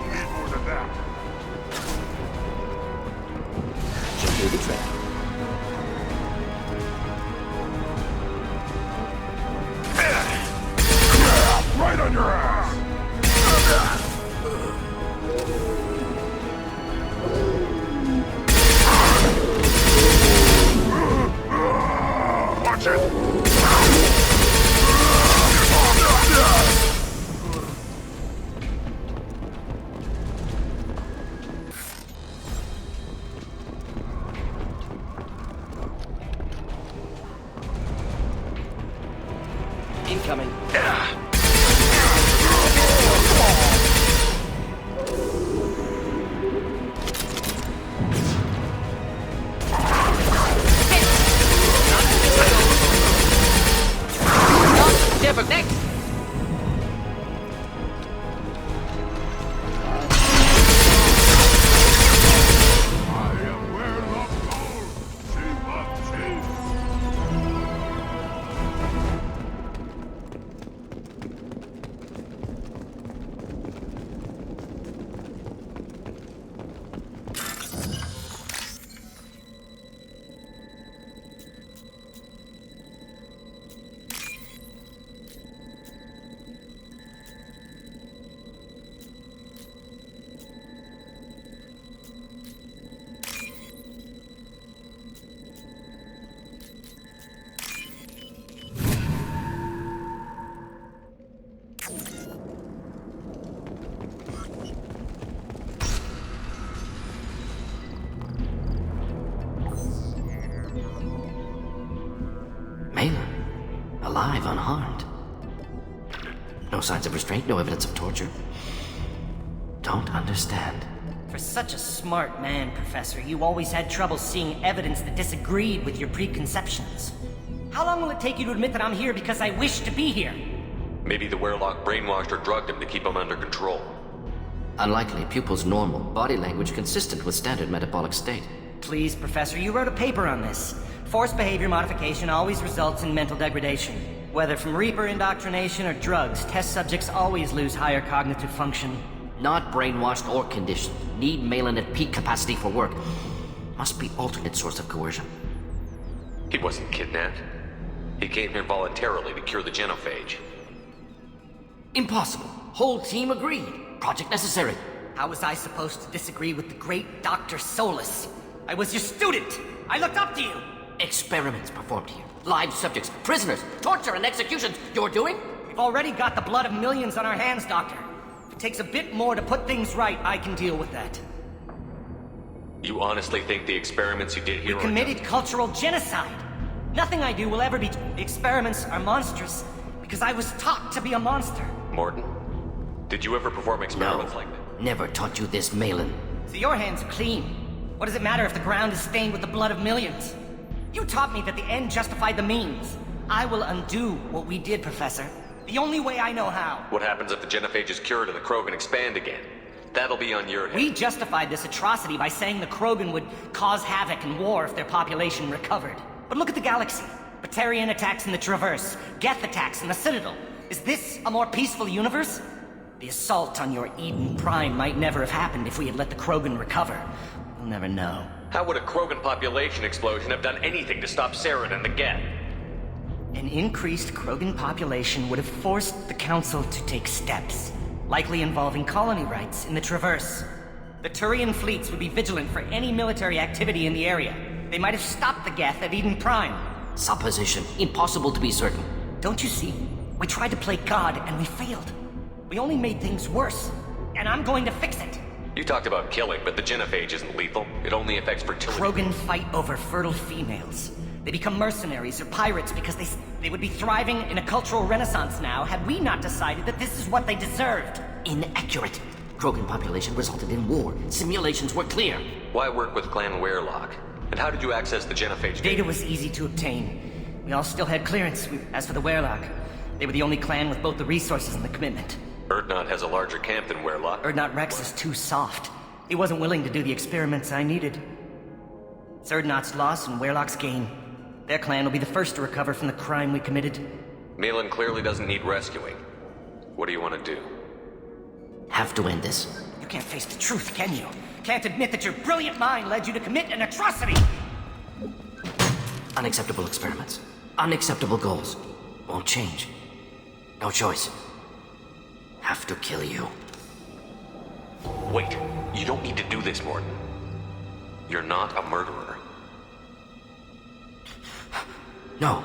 Need more than that. Should do the trick. Right on your ass! Watch it! Incoming. Never next. Alive, unharmed. No signs of restraint, no evidence of torture. Don't understand. For such a smart man, Professor, you always had trouble seeing evidence that disagreed with your preconceptions. How long will it take you to admit that I'm here because I wish to be here? Maybe the Werelock brainwashed or drugged him to keep him under control. Unlikely. Pupil's normal. Body language consistent with standard metabolic state. Please, Professor, you wrote a paper on this. Forced behavior modification always results in mental degradation. Whether from Reaper indoctrination or drugs, test subjects always lose higher cognitive function. Not brainwashed or conditioned. Need Malin at peak capacity for work. Must be alternate source of coercion. He wasn't kidnapped. He came here voluntarily to cure the genophage. Impossible. Whole team agreed. Project necessary. How was I supposed to disagree with the great Dr. Solus? I was your student! I looked up to you! Experiments performed here. Live subjects, prisoners, torture and executions. You're doing? We've already got the blood of millions on our hands, Doctor. If it takes a bit more to put things right, I can deal with that. You honestly think the experiments you did here We committed cultural genocide. Nothing I do will ever be... The experiments are monstrous because I was taught to be a monster. Morton, did you ever perform experiments like that? Never taught you this, Malin. So your hands are clean. What does it matter if the ground is stained with the blood of millions? You taught me that the end justified the means. I will undo what we did, Professor. The only way I know how. What happens if the genophage is cured and the Krogan expand again? That'll be on your head. We justified this atrocity by saying the Krogan would cause havoc and war if their population recovered. But look at the galaxy. Batarian attacks in the Traverse, Geth attacks in the Citadel. Is this a more peaceful universe? The assault on your Eden Prime might never have happened if we had let the Krogan recover. We'll never know. How would a Krogan population explosion have done anything to stop Saren and the Geth? An increased Krogan population would have forced the Council to take steps, likely involving colony rights in the Traverse. The Turian fleets would be vigilant for any military activity in the area. They might have stopped the Geth at Eden Prime. Supposition. Impossible to be certain. Don't you see? We tried to play God and we failed. We only made things worse. And I'm going to fix it. You talked about killing, but the genophage isn't lethal. It only affects fertility. Krogan fight over fertile females. They become mercenaries or pirates because they would be thriving in a cultural renaissance now had we not decided that this is what they deserved. Inaccurate. Krogan population resulted in war. Simulations were clear. Why work with Clan Werelock? And how did you access the genophage data? Data was easy to obtain. We all still had clearance. As for the Werelock, they were the only clan with both the resources and the commitment. Urdnot has a larger camp than Werelock. Urdnot Rex is too soft. He wasn't willing to do the experiments I needed. It's Urdnot's loss and Werelock's gain. Their clan will be the first to recover from the crime we committed. Malin clearly doesn't need rescuing. What do you want to do? Have to end this. You can't face the truth, can you? Can't admit that your brilliant mind led you to commit an atrocity! Unacceptable experiments. Unacceptable goals. Won't change. No choice. Have to kill you. Wait, you don't need to do this, Morton. You're not a murderer. No,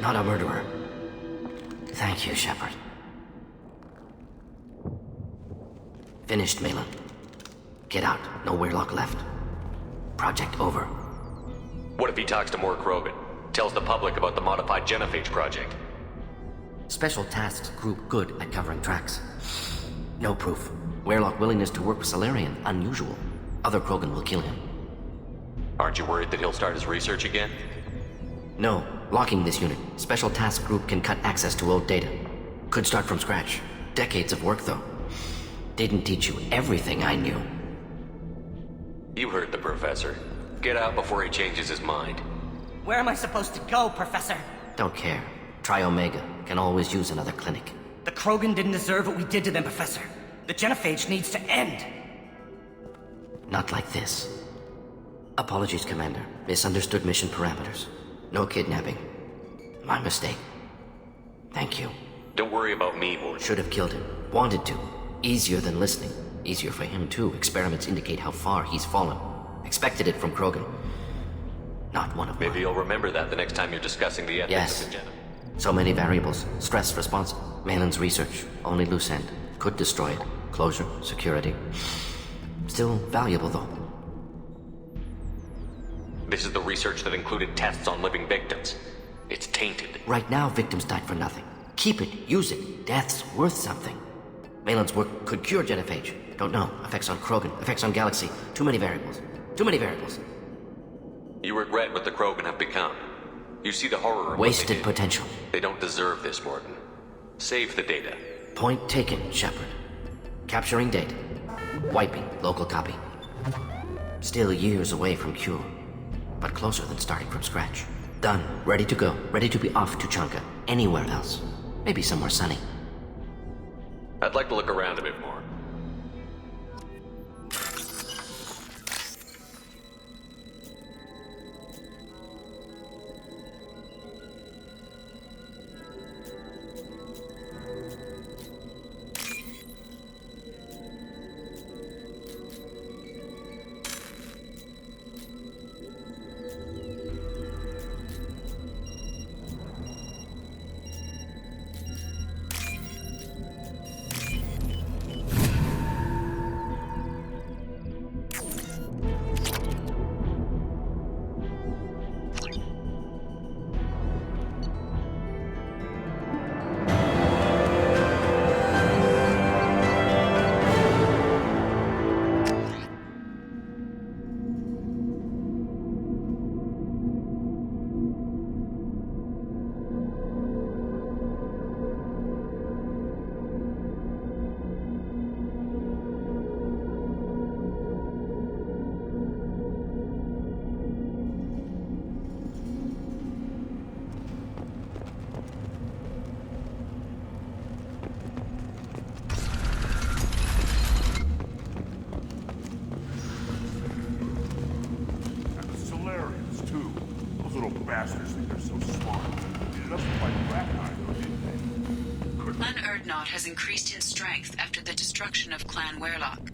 not a murderer. Thank you, Shepard. Finished, Malin. Get out. No Werelock left. Project over. What if he talks to more Krogan? Tells the public about the modified genophage project? Special tasks group good at covering tracks. No proof. Werelock willingness to work with Salarian, unusual. Other Krogan will kill him. Aren't you worried that he'll start his research again? No. Locking this unit. Special task group can cut access to old data. Could start from scratch. Decades of work, though. Didn't teach you everything I knew. You heard the professor. Get out before he changes his mind. Where am I supposed to go, Professor? Don't care. Try Omega. Can always use another clinic. The Krogan didn't deserve what we did to them, Professor. The genophage needs to end. Not like this. Apologies, Commander. Misunderstood mission parameters. No kidnapping. My mistake. Thank you. Don't worry about me, Morton. Should have killed him. Wanted to. Easier than listening. Easier for him, too. Experiments indicate how far he's fallen. Expected it from Krogan. Not one of mine. Maybe you'll remember that the next time you're discussing the ethics of the Gen. So many variables. Stress response. Malin's research. Only loose end. Could destroy it. Closure. Security. Still valuable, though. This is the research that included tests on living victims. It's tainted. Right now, victims died for nothing. Keep it. Use it. Death's worth something. Malin's work could cure genophage. Don't know. Effects on Krogan. Effects on Galaxy. Too many variables. Too many variables. You regret what the Krogan have become. You see the horror of wasted potential. They don't deserve this, Morton. Save the data. Point taken, Shepard. Capturing data. Wiping local copy. Still years away from cure. But closer than starting from scratch. Done. Ready to go. Ready to be off to Chanka. Anywhere else. Maybe somewhere sunny. I'd like to look around a bit more. bastards think they're so smart. It doesn't quite crack either, didn't they? Clan Urdnot has increased in strength after the destruction of Clan Werelock.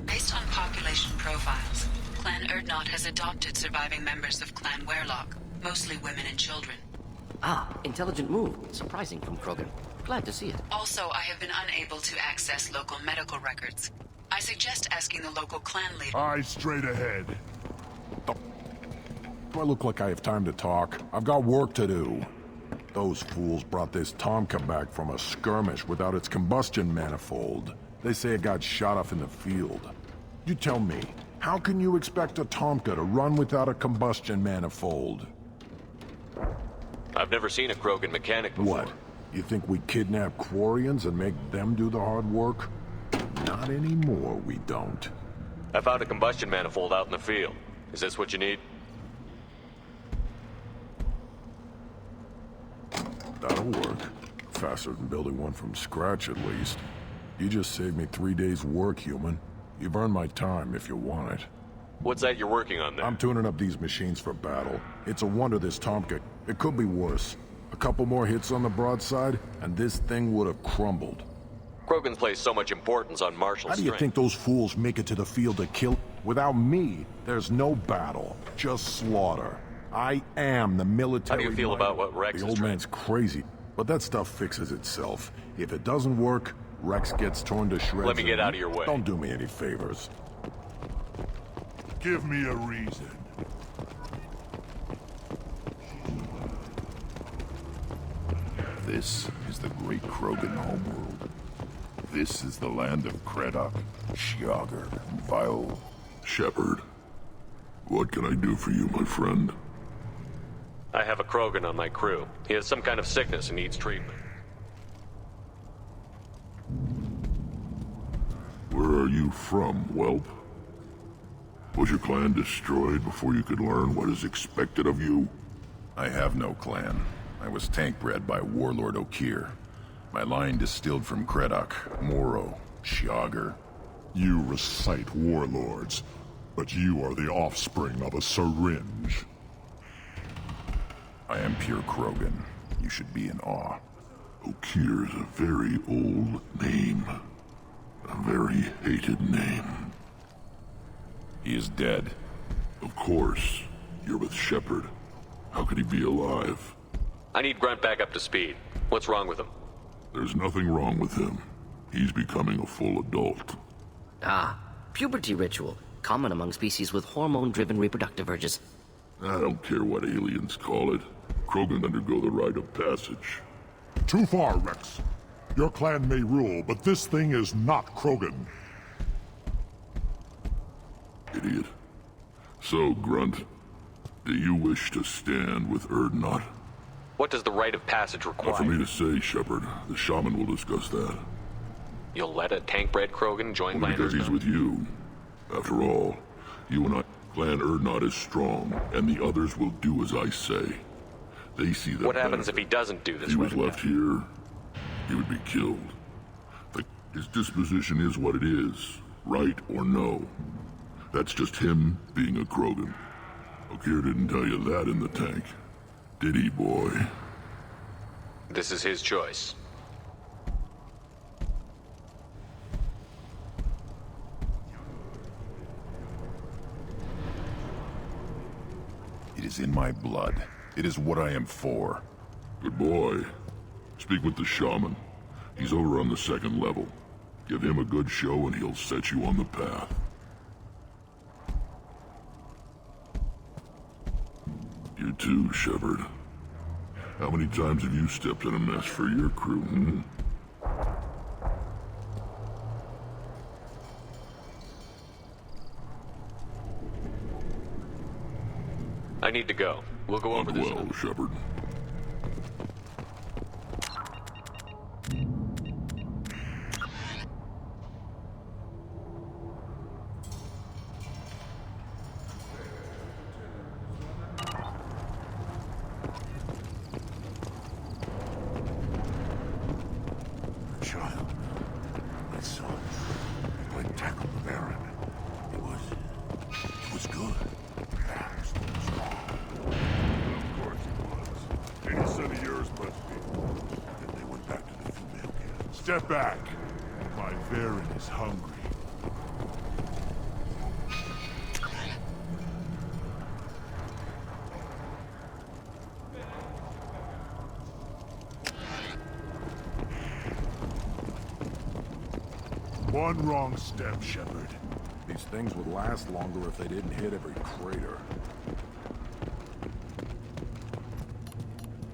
Based on population profiles, Clan Urdnot has adopted surviving members of Clan Werelock, mostly women and children. Ah, intelligent move. Surprising from Krogan. Glad to see it. Also, I have been unable to access local medical records. I suggest asking the local clan leader. Eyes straight ahead. Do I look like I have time to talk? I've got work to do. Those fools brought this Tomka back from a skirmish without its combustion manifold. They say it got shot off in the field. You tell me, how can you expect a Tomka to run without a combustion manifold? I've never seen a Krogan mechanic before. What? You think we kidnap Quarians and make them do the hard work? Not anymore, we don't. I found a combustion manifold out in the field. Is this what you need? That'll work. Faster than building one from scratch, at least. You just saved me 3 days' work, human. You've earned my time if you want it. What's that you're working on there? I'm tuning up these machines for battle. It's a wonder this Tomka... It could be worse. A couple more hits on the broadside, and this thing would have crumbled. Krogan place so much importance on martial strength. How do you think those fools make it to the field to kill? Without me, there's no battle, just slaughter. I am the military... How do you feel about what Rex is The old man's crazy, but that stuff fixes itself. If it doesn't work, Rex gets torn to shreds. Let me get out of your way. Don't do me any favors. Give me a reason. This is the great Krogan homeworld. This is the land of Kredok, Shiagar, and Vio. Shepard, what can I do for you, my friend? I have a Krogan on my crew. He has some kind of sickness and needs treatment. Where are you from, whelp? Was your clan destroyed before you could learn what is expected of you? I have no clan. I was tank bred by Warlord Okir. My line distilled from Kredok, Moro, Shiagar. You recite warlords, but you are the offspring of a syringe. I am pure Krogan. You should be in awe. Okir is a very old name. A very hated name. He is dead. Of course. You're with Shepard. How could he be alive? I need Grunt back up to speed. What's wrong with him? There's nothing wrong with him. He's becoming a full adult. Ah, puberty ritual. Common among species with hormone-driven reproductive urges. I don't care what aliens call it. Krogan undergo the rite of passage. Too far, Rex. Your clan may rule, but this thing is not Krogan. Idiot. So, Grunt, do you wish to stand with Urdnot? What does the rite of passage require? Not for me to say, Shepard. The shaman will discuss that. You'll let a tank-bred Krogan join Only because he's with you. After all, you and I, Clan Urdnot is strong, and the others will do as I say. They see that. What happens if he doesn't do this? He was left here. He would be killed. His disposition is what it is, right or no. That's just him being a Krogan. Okir didn't tell you that in the tank. Did he, boy? This is his choice. It is in my blood. It is what I am for. Good boy. Speak with the shaman. He's over on the second level. Give him a good show and he'll set you on the path. You too, Shepard. How many times have you stepped in a mess for your crew, hmm? I need to go. We'll go over this. Well, Shepard. Child, my son, I tackled the Baron. It was good. Fast and strong. Of course it was. 80 son of yours must be. Then they went back to the female camp. Step back. My Baron is hungry. One wrong step, Shepard. These things would last longer if they didn't hit every crater.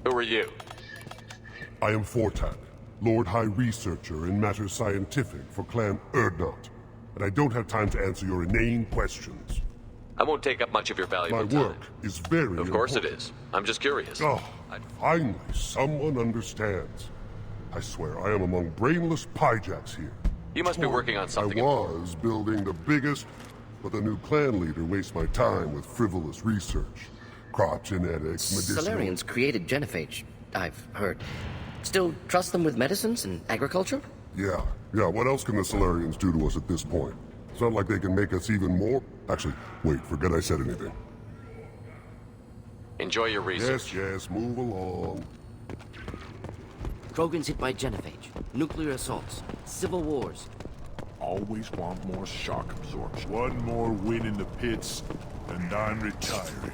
Who are you? I am Fortak, Lord High Researcher in matters scientific for Clan Urdnot, and I don't have time to answer your inane questions. I won't take up much of your valuable time. My work is very important. Of course it is. I'm just curious. Oh, finally, someone understands. I swear, I am among brainless pyjacks here. You must be working on something I important. was building the biggest, but the new clan leader wastes my time with frivolous research. Crop genetics, medicinal... Salarians created genophage, I've heard. Still trust them with medicines and agriculture? Yeah, what else can the Salarians do to us at this point? It's not like they can make us even more... Actually, wait, forget I said anything. Enjoy your research. Yes, move along. Krogan's hit by genophage, nuclear assaults, civil wars. Always want more shock absorption. One more win in the pits, and I'm retiring.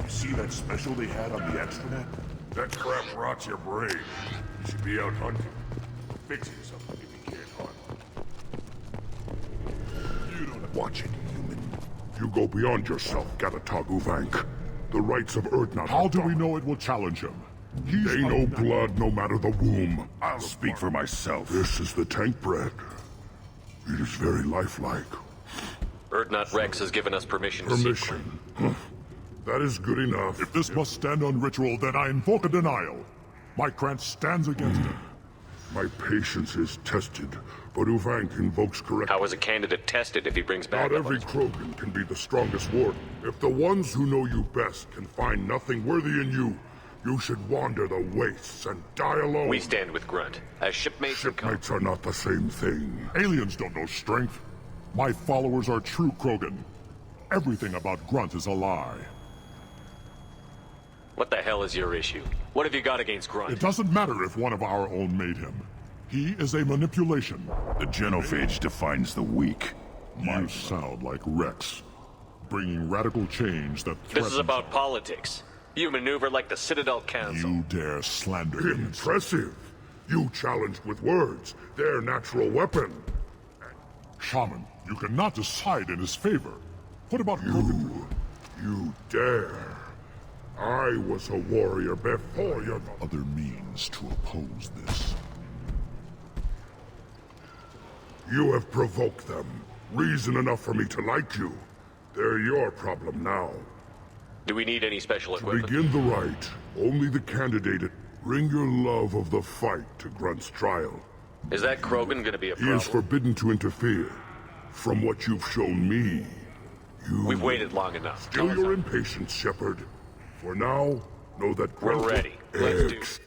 See that special they had on the extranet? That crap rots your brain. You should be out hunting. Fixing something if you can't hunt. You don't watch it, human. You go beyond yourself, Gatatog Uvank. The rights of Urdnot. How do we know it will challenge him? They know blood no matter the womb. I'll speak for myself. This is the tank bread. It is very lifelike. Urdnot Rex has given us permission to seek. Huh. That is good enough. If this must stand on ritual, then I invoke a denial. My Krantz stands against it. My patience is tested, but Uvank invokes correct... How is a candidate tested if he brings back... Not every Krogan can be the strongest warden. If the ones who know you best can find nothing worthy in you, you should wander the wastes and die alone. We stand with Grunt. As shipmates... Shipmates are not the same thing. Aliens don't know strength. My followers are true Krogan. Everything about Grunt is a lie. What the hell is your issue? What have you got against Grunt? It doesn't matter if one of our own made him. He is a manipulation. The genophage defines the weak. You sound like Rex, bringing radical change that threatens... This is about politics. You maneuver like the Citadel Council. You dare slander him. Impressive. You challenged with words, their natural weapon. Shaman, you cannot decide in his favor. What about You dare. I was a warrior before you. Other means to oppose this. You have provoked them. Reason enough for me to like you. They're your problem now. Do we need any special To equipment? begin the rite, only the candidate. Bring your love of the fight to Grunt's trial. Is that Krogan gonna be a He problem? is forbidden to interfere. From what you've shown me, We've waited long enough. Still your impatience, Shepard. For now, know that We're Grunt... ready. Let's do it.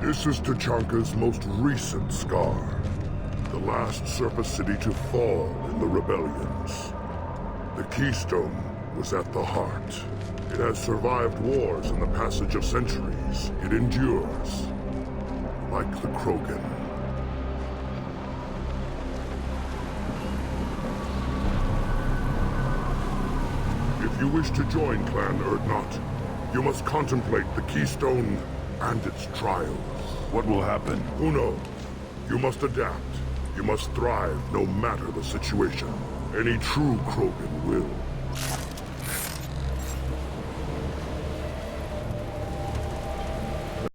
This is Tachanka's most recent scar. The last surface city to fall in the rebellions. The Keystone was at the heart. It has survived wars and the passage of centuries. It endures. Like the Krogan. If you wish to join Clan Urdnot, you must contemplate the Keystone and its trials. What will happen? Who knows? You must adapt. You must thrive no matter the situation. Any true Krogan will.